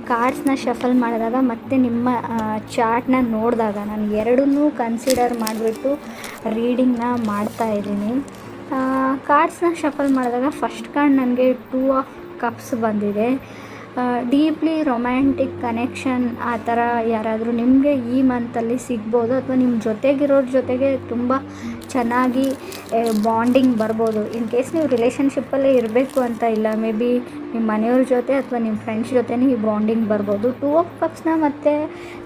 ಕಾರ್ಡ್ಸ್ನ shuffle ಮಾಡಿದಾಗ ಮತ್ತು ನಿಮ್ಮ ಚಾರ್ಟ್ನ ನೋಡಿದಾಗ ನಾನು ಎರಡನ್ನೂ ಕನ್ಸಿಡರ್ ಮಾಡಿಬಿಟ್ಟು ರೀಡಿಂಗ್ನ ಮಾಡ್ತಾಯಿದ್ದೀನಿ. ಕಾರ್ಡ್ಸ್ನ ಶಫಲ್ ಮಾಡಿದಾಗ ಫಸ್ಟ್ ಕಾರ್ಡ್ ನನಗೆ 2 ಆಫ್ ಕಪ್ಸ್ ಬಂದಿದೆ. ಡೀಪ್ಲಿ ರೊಮ್ಯಾಂಟಿಕ್ ಕನೆಕ್ಷನ್ ಆ ಥರ ಯಾರಾದರೂ ನಿಮಗೆ ಈ ಮಂತಲ್ಲಿ ಸಿಗ್ಬೋದು, ಅಥವಾ ನಿಮ್ಮ ಜೊತೆಗಿರೋರ ಜೊತೆಗೆ ತುಂಬ ಚೆನ್ನಾಗಿ ಬಾಂಡಿಂಗ್ ಬರ್ಬೋದು. ಇನ್ ಕೇಸ್ ನೀವು ರಿಲೇಷನ್ಶಿಪ್ಪಲ್ಲೇ ಇರಬೇಕು ಅಂತ ಇಲ್ಲ, ಮೇ ಬಿ ನಿಮ್ಮ ಮನೆಯವ್ರ ಜೊತೆ ಅಥವಾ ನಿಮ್ಮ ಫ್ರೆಂಡ್ಸ್ ಜೊತೆನೇ ಈ ಬಾಂಡಿಂಗ್ ಬರ್ಬೋದು. 2 ಆಫ್ ಕಪ್ಸ್ನ ಮತ್ತು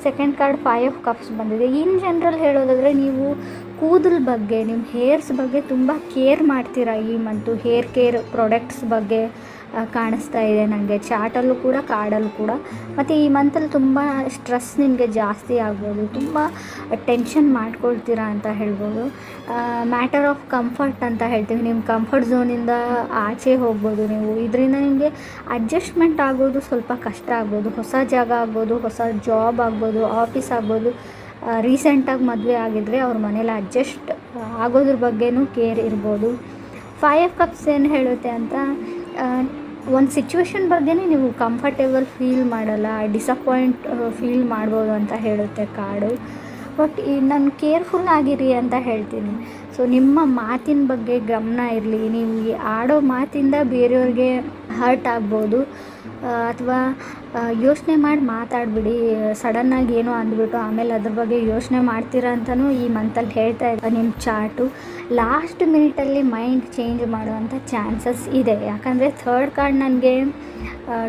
ಸೆಕೆಂಡ್ ಕಾರ್ಡ್ 5 ಆಫ್ ಕಪ್ಸ್ ಬಂದಿದೆ. ಇನ್ ಜನರಲ್ ಹೇಳೋದಾದರೆ ನೀವು ಕೂದಲ ಬಗ್ಗೆ, ನಿಮ್ಮ ಹೇರ್ಸ್ ಬಗ್ಗೆ ತುಂಬ ಕೇರ್ ಮಾಡ್ತೀರಾ ಈ ಮಂತು. ಹೇರ್ ಕೇರ್ ಪ್ರಾಡಕ್ಟ್ಸ್ ಬಗ್ಗೆ ಕಾಣಿಸ್ತಾ ಇದೆ ನನಗೆ ಚಾರ್ಟಲ್ಲೂ ಕೂಡ, ಕಾರ್ಡಲ್ಲೂ ಕೂಡ. ಮತ್ತು ಈ ಮಂತಲ್ಲಿ ತುಂಬ ಸ್ಟ್ರೆಸ್ ನಿಮಗೆ ಜಾಸ್ತಿ ಆಗ್ಬೋದು, ತುಂಬ ಟೆನ್ಷನ್ ಮಾಡ್ಕೊಳ್ತೀರಾ ಅಂತ ಹೇಳ್ಬೋದು. ಮ್ಯಾಟರ್ ಆಫ್ ಕಂಫರ್ಟ್ ಅಂತ ಹೇಳ್ತೀವಿ, ನಿಮ್ಮ ಕಂಫರ್ಟ್ ಝೋನಿಂದ ಆಚೆ ಹೋಗ್ಬೋದು ನೀವು. ಇದರಿಂದ ನಿಮಗೆ ಅಡ್ಜಸ್ಟ್ಮೆಂಟ್ ಆಗೋದು ಸ್ವಲ್ಪ ಕಷ್ಟ ಆಗ್ಬೋದು. ಹೊಸ ಜಾಗ ಆಗ್ಬೋದು, ಹೊಸ ಜಾಬ್ ಆಗ್ಬೋದು, ಆಫೀಸ್ ಆಗ್ಬೋದು. ರೀಸೆಂಟಾಗಿ ಮದುವೆ ಆಗಿದ್ದರೆ ಅವ್ರ ಮನೇಲಿ ಅಡ್ಜಸ್ಟ್ ಆಗೋದ್ರ ಬಗ್ಗೆನೂ ಕೇರ್ ಇರ್ಬೋದು. 5 ಆಫ್ ಕಪ್ಸ್ ಏನು ಹೇಳುತ್ತೆ ಅಂತ, ಒಂದು ಸಿಚುವೇಶನ್ ಬಗ್ಗೆನೇ ನೀವು ಕಂಫರ್ಟೇಬಲ್ ಫೀಲ್ ಮಾಡಲ್ಲ, ಡಿಸಪಾಯಿಂಟ್ ಫೀಲ್ ಮಾಡ್ಬೋದು ಅಂತ ಹೇಳುತ್ತೆ ಕಾರ್ಡು. ಬಟ್ ನಾನು ಕೇರ್ಫುಲ್ ಆಗಿರಿ ಅಂತ ಹೇಳ್ತೀನಿ. ಸೊ ನಿಮ್ಮ ಮಾತಿನ ಬಗ್ಗೆ ಗಮನ ಇರಲಿ. ನೀವು ಆಡೋ ಮಾತಿಂದ ಬೇರೆಯವ್ರಿಗೆ ಹರ್ಟ್ ಆಗ್ಬೋದು, ಅಥವಾ ಯೋಚನೆ ಮಾಡಿ ಮಾತಾಡಿಬಿಡಿ. ಸಡನ್ನಾಗಿ ಏನೋ ಅಂದ್ಬಿಟ್ಟು ಆಮೇಲೆ ಅದ್ರ ಬಗ್ಗೆ ಯೋಚನೆ ಮಾಡ್ತೀರಾ ಅಂತಲೂ ಈ ಮಂತಲ್ಲಿ ಹೇಳ್ತಾ ಇದ್ದೆ. ನಿಮ್ಮ ಚಾರ್ಟು ಲಾಸ್ಟ್ ಮಿನಿಟಲ್ಲಿ ಮೈಂಡ್ ಚೇಂಜ್ ಮಾಡುವಂಥ ಚಾನ್ಸಸ್ ಇದೆ. ಯಾಕಂದರೆ ಥರ್ಡ್ ಕಾರ್ಡ್ ನನಗೆ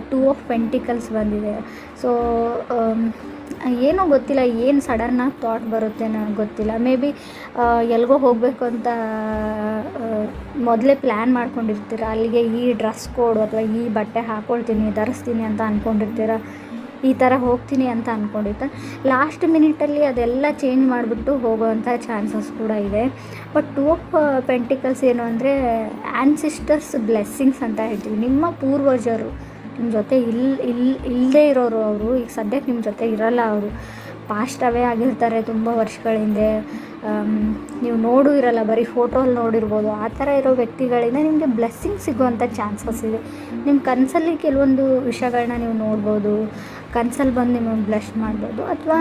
2 ಆಫ್ ಪೆಂಟಿಕಲ್ಸ್ ಬಂದಿದೆ. ಸೊ ಏನೋ ಗೊತ್ತಿಲ್ಲ, ಏನು ಸಡನ್ನಾಗಿ ಥಾಟ್ ಬರುತ್ತೆ ನನಗೆ ಗೊತ್ತಿಲ್ಲ. ಮೇ ಬಿ ಎಲ್ಲಿಗೋ ಹೋಗಬೇಕು ಅಂತ ಮೊದಲೇ ಪ್ಲ್ಯಾನ್ ಮಾಡ್ಕೊಂಡಿರ್ತೀರ. ಅಲ್ಲಿಗೆ ಈ ಡ್ರೆಸ್ ಕೋಡು ಅಥವಾ ಈ ಬಟ್ಟೆ ಹಾಕ್ಕೊಳ್ತೀನಿ, ಧರಿಸ್ತೀನಿ ಅಂತ ಅಂದ್ಕೊಂಡಿರ್ತೀರ. ಈ ಥರ ಹೋಗ್ತೀನಿ ಅಂತ ಅಂದ್ಕೊಂಡಿರ್ತಾರೆ. ಲಾಸ್ಟ್ ಮಿನಿಟಲ್ಲಿ ಅದೆಲ್ಲ ಚೇಂಜ್ ಮಾಡಿಬಿಟ್ಟು ಹೋಗೋವಂಥ ಚಾನ್ಸಸ್ ಕೂಡ ಇದೆ. ಬಟ್ 2 ಆಫ್ ಪೆಂಟಿಕಲ್ಸ್ ಏನು ಅಂದರೆ ಆ್ಯನ್ಸಿಸ್ಟರ್ಸ್ ಬ್ಲೆಸ್ಸಿಂಗ್ಸ್ ಅಂತ ಹೇಳ್ತೀವಿ. ನಿಮ್ಮ ಪೂರ್ವಜರು ನಿಮ್ಮ ಜೊತೆ ಇಲ್ಲದೇ ಇರೋರು, ಅವರು ಈಗ ಸದ್ಯಕ್ಕೆ ನಿಮ್ಮ ಜೊತೆ ಇರೋಲ್ಲ, ಅವರು ಪಾಸ್ಟ್ ಅವೇ ಆಗಿರ್ತಾರೆ ತುಂಬ ವರ್ಷಗಳ ಹಿಂದೆ. ನೀವು ನೋಡೂ ಇರಲ್ಲ, ಬರೀ ಫೋಟೋಲ್ಲಿ ನೋಡಿರ್ಬೋದು. ಆ ಥರ ಇರೋ ವ್ಯಕ್ತಿಗಳಿಂದ ನಿಮಗೆ ಬ್ಲೆಸ್ಸಿಂಗ್ ಸಿಗುವಂಥ ಚಾನ್ಸಸ್ ಇದೆ. ನಿಮ್ಮ ಕನಸಲ್ಲಿ ಕೆಲವೊಂದು ವಿಷಯಗಳನ್ನ ನೀವು ನೋಡ್ಬೋದು, ಕನಸಲ್ಲಿ ಬಂದು ನಿಮಗೆ ಬ್ಲೆಸ್ ಮಾಡ್ಬೋದು. ಅಥವಾ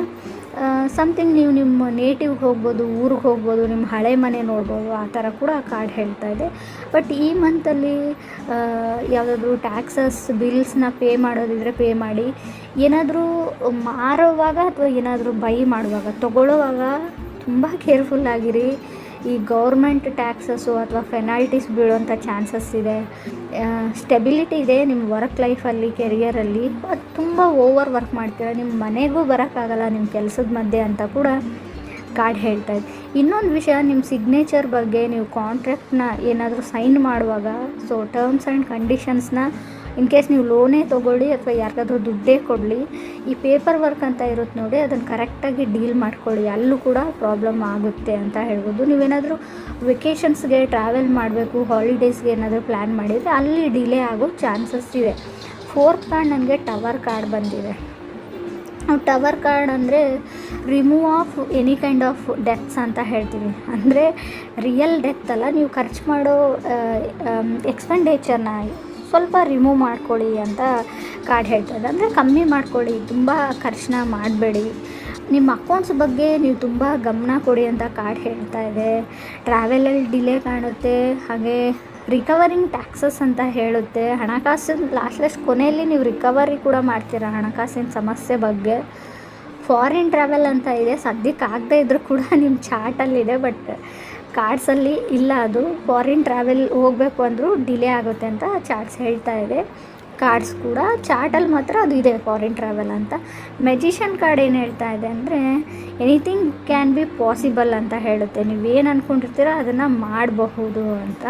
ಸಮಥಿಂಗ್ ನೀವು ನಿಮ್ಮ ನೇಟಿವ್ಗೆ ಹೋಗ್ಬೋದು, ಊರಿಗೆ ಹೋಗ್ಬೋದು, ನಿಮ್ಮ ಹಳೆ ಮನೆ ನೋಡ್ಬೋದು. ಆ ಥರ ಕೂಡ ಕಾರ್ಡ್ ಹೇಳ್ತಾ ಇದೆ. ಬಟ್ ಈ ಮಂತಲ್ಲಿ ಯಾವುದಾದ್ರೂ ಟ್ಯಾಕ್ಸಸ್ ಬಿಲ್ಸ್ನ ಪೇ ಮಾಡೋದಿದ್ರೆ ಪೇ ಮಾಡಿ. ಏನಾದರೂ ಮಾರೋವಾಗ ಅಥವಾ ಏನಾದರೂ ಬೈ ಮಾಡುವಾಗ, ತೊಗೊಳ್ಳೋವಾಗ ತುಂಬ ಕೇರ್ಫುಲ್ಲಾಗಿರಿ. ಈ ಗೌರ್ಮೆಂಟ್ ಟ್ಯಾಕ್ಸಸ್ಸು ಅಥವಾ ಫೆನಾಲ್ಟೀಸ್ ಬೀಳುವಂಥ ಚಾನ್ಸಸ್ ಇದೆ. ಸ್ಟೆಬಿಲಿಟಿ ಇದೆ ನಿಮ್ಮ ವರ್ಕ್ ಲೈಫಲ್ಲಿ, ಕೆರಿಯರಲ್ಲಿ. ಅದು ತುಂಬ ಓವರ್ ವರ್ಕ್ ಮಾಡ್ತೀರ, ನಿಮ್ಮ ಮನೆಗೂ ಬರೋಕ್ಕಾಗಲ್ಲ ನಿಮ್ಮ ಕೆಲಸದ ಮಧ್ಯೆ ಅಂತ ಕೂಡ ಕಾರ್ಡ್ ಹೇಳ್ತಾ ಇದೆ. ಇನ್ನೊಂದು ವಿಷಯ, ನಿಮ್ಮ ಸಿಗ್ನೇಚರ್ ಬಗ್ಗೆ, ನೀವು ಕಾಂಟ್ರಾಕ್ಟ್ನ ಏನಾದರೂ ಸೈನ್ ಮಾಡುವಾಗ, ಸೊ ಟರ್ಮ್ಸ್ ಆ್ಯಂಡ್ ಕಂಡೀಷನ್ಸ್ನ ಇನ್ ಕೇಸ್ ನೀವು ಲೋನೇ ತೊಗೊಳ್ಳಿ ಅಥವಾ ಯಾರಿಗಾದ್ರೂ ದುಡ್ಡೇ ಕೊಡಲಿ, ಈ ಪೇಪರ್ ವರ್ಕ್ ಅಂತ ಇರುತ್ತೆ ನೋಡಿ, ಅದನ್ನು ಕರೆಕ್ಟಾಗಿ ಡೀಲ್ ಮಾಡ್ಕೊಳ್ಳಿ. ಅಲ್ಲೂ ಕೂಡ ಪ್ರಾಬ್ಲಮ್ ಆಗುತ್ತೆ ಅಂತ ಹೇಳ್ಬೋದು. ನೀವೇನಾದರೂ ವೆಕೇಷನ್ಸ್ಗೆ ಟ್ರಾವೆಲ್ ಮಾಡಬೇಕು, ಹಾಲಿಡೇಸ್ಗೆ ಏನಾದರೂ ಪ್ಲ್ಯಾನ್ ಮಾಡಿದರೆ ಅಲ್ಲಿ ಡಿಲೇ ಆಗೋ ಚಾನ್ಸಸ್ ಇದೆ. 4th ಕಾರ್ಡ್ ನನಗೆ ಟವರ್ ಕಾರ್ಡ್ ಬಂದಿದೆ. ಟವರ್ ಕಾರ್ಡ್ ಅಂದರೆ remove of any kind of deaths ಅಂತ ಹೇಳ್ತೀವಿ. ಅಂದರೆ ರಿಯಲ್ ಡೆತ್ ಅಲ್ಲ, ನೀವು ಖರ್ಚು ಮಾಡೋ ಎಕ್ಸ್ಪೆಂಡಿಚರ್ನ ಸ್ವಲ್ಪ ರಿಮೂವ್ ಮಾಡ್ಕೊಳ್ಳಿ ಅಂತ ಕಾರ್ಡ್ ಹೇಳ್ತಾಯಿದೆ. ಅಂದರೆ ಕಮ್ಮಿ ಮಾಡ್ಕೊಳ್ಳಿ, ತುಂಬ ಖರ್ಚನ್ನ ಮಾಡಬೇಡಿ. ನಿಮ್ಮ ಅಕೌಂಟ್ಸ್ ಬಗ್ಗೆ ನೀವು ತುಂಬ ಗಮನ ಕೊಡಿ ಅಂತ ಕಾರ್ಡ್ ಹೇಳ್ತಾ ಇದೆ. ಟ್ರಾವೆಲಲ್ಲಿ ಡಿಲೇ ಕಾಣುತ್ತೆ, ಹಾಗೆ ರಿಕವರಿಂಗ್ ಟ್ಯಾಕ್ಸಸ್ ಅಂತ ಹೇಳುತ್ತೆ. ಹಣಕಾಸಿನ ಲಾಸ್ಟ್ ಕೊನೆಯಲ್ಲಿ ನೀವು ರಿಕವರಿ ಕೂಡ ಮಾಡ್ತೀರಾ ಹಣಕಾಸಿನ ಸಮಸ್ಯೆ ಬಗ್ಗೆ. ಫಾರಿನ್ ಟ್ರಾವೆಲ್ ಅಂತ ಇದೆ, ಸದ್ಯಕ್ಕೆ ಆಗದೇ ಇದ್ರೂ ಕೂಡ ನಿಮ್ಮ ಚಾರ್ಟಲ್ಲಿದೆ, ಬಟ್ ಕಾರ್ಡ್ಸಲ್ಲಿ ಇಲ್ಲ. ಅದು ಫಾರಿನ್ ಟ್ರಾವೆಲ್ ಹೋಗಬೇಕು ಅಂದರೂ ಡಿಲೇ ಆಗುತ್ತೆ ಅಂತ ಚಾರ್ಟ್ಸ್ ಹೇಳ್ತಾ ಇದೆ. ಕಾರ್ಡ್ಸ್ ಕೂಡ ಚಾರ್ಟಲ್ಲಿ ಮಾತ್ರ ಅದು ಇದೆ, ಫಾರಿನ್ ಟ್ರಾವೆಲ್ ಅಂತ. ಮೆಜಿಷಿಯನ್ ಕಾರ್ಡ್ ಏನು ಹೇಳ್ತಾ ಇದೆ ಅಂದರೆ ಎನಿಥಿಂಗ್ ಕ್ಯಾನ್ ಬಿ ಪಾಸಿಬಲ್ ಅಂತ ಹೇಳುತ್ತೆ. ನೀವೇನು ಅಂದ್ಕೊಂಡಿರ್ತೀರ ಅದನ್ನು ಮಾಡಬಹುದು ಅಂತ.